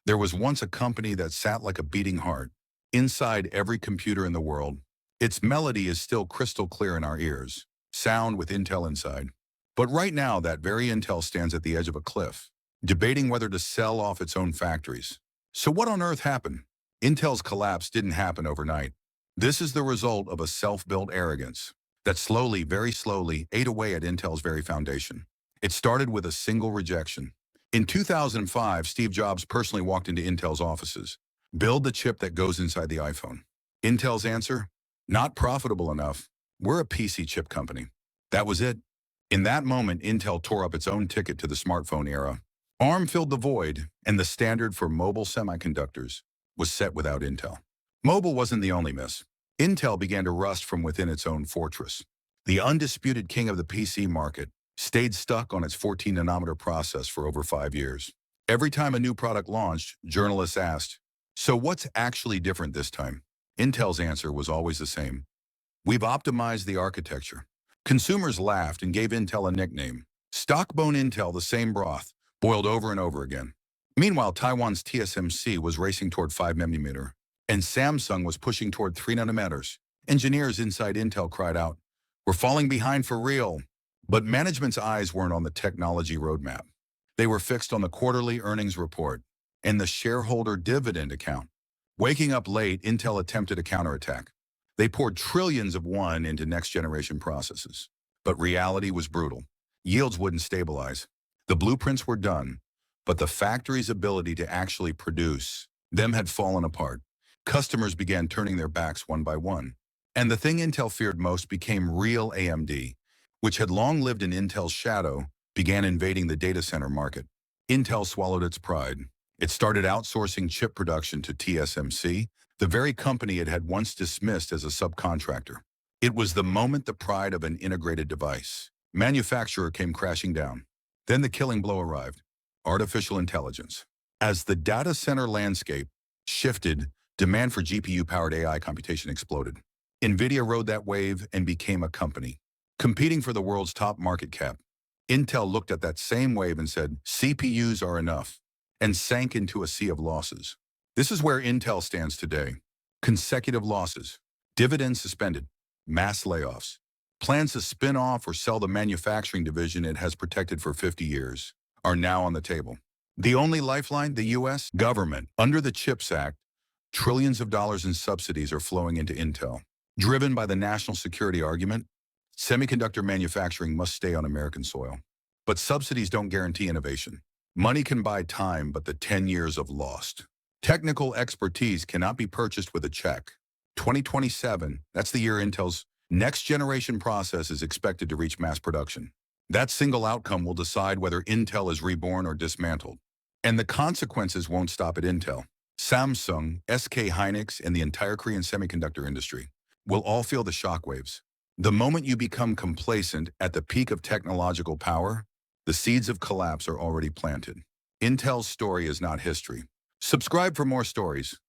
There was once a company that sat like a beating heart inside every computer in the world. Its melody is still crystal clear in our ears, sound with Intel inside. But right now, that very Intel stands at the edge of a cliff, debating whether to sell off its own factories. So what on earth happened? Intel's collapse didn't happen overnight. This is the result of a self-built arrogance that slowly, very slowly, ate away at Intel's very foundation. It started with a single rejection. In 2005, Steve Jobs personally walked into Intel's offices. Build the chip that goes inside the iPhone. Intel's answer? Not profitable enough. We're a PC chip company. That was it. In that moment, Intel tore up its own ticket to the smartphone era. ARM filled the void, and the standard for mobile semiconductors was set without Intel. Mobile wasn't the only miss. Intel began to rust from within its own fortress. The undisputed king of the PC market stayed stuck on its 14-nanometer process for over 5 years. Every time a new product launched, journalists asked, "So what's actually different this time?" Intel's answer was always the same. "We've optimized the architecture." Consumers laughed and gave Intel a nickname. Stockbone Intel, the same broth, boiled over and over again. Meanwhile, Taiwan's TSMC was racing toward 5 nanometer, and Samsung was pushing toward 3 nanometers. Engineers inside Intel cried out, "We're falling behind for real." But management's eyes weren't on the technology roadmap. They were fixed on the quarterly earnings report and the shareholder dividend account. Waking up late, Intel attempted a counterattack. They poured trillions of won into next-generation processes. But reality was brutal. Yields wouldn't stabilize. The blueprints were done, but the factory's ability to actually produce them had fallen apart. Customers began turning their backs one by one. And the thing Intel feared most became real. AMD, which had long lived in Intel's shadow, began invading the data center market. Intel swallowed its pride. It started outsourcing chip production to TSMC, the very company it had once dismissed as a subcontractor. It was the moment the pride of an integrated device manufacturer came crashing down. Then the killing blow arrived: artificial intelligence. As the data center landscape shifted, demand for GPU-powered AI computation exploded. Nvidia rode that wave and became a company, competing for the world's top market cap. Intel looked at that same wave and said, "CPUs are enough," and sank into a sea of losses. This is where Intel stands today. Consecutive losses, dividends suspended, mass layoffs. Plans to spin off or sell the manufacturing division it has protected for 50 years are now on the table. The only lifeline, the U.S. government. Under the CHIPS Act, trillions of dollars in subsidies are flowing into Intel. Driven by the national security argument, semiconductor manufacturing must stay on American soil. But subsidies don't guarantee innovation. Money can buy time, but the 10 years of lost technical expertise cannot be purchased with a check. 2027, that's the year Intel's next generation process is expected to reach mass production. That single outcome will decide whether Intel is reborn or dismantled. And the consequences won't stop at Intel. Samsung, SK Hynix, and the entire Korean semiconductor industry will all feel the shockwaves. The moment you become complacent at the peak of technological power, the seeds of collapse are already planted. Intel's story is not history. Subscribe for more stories.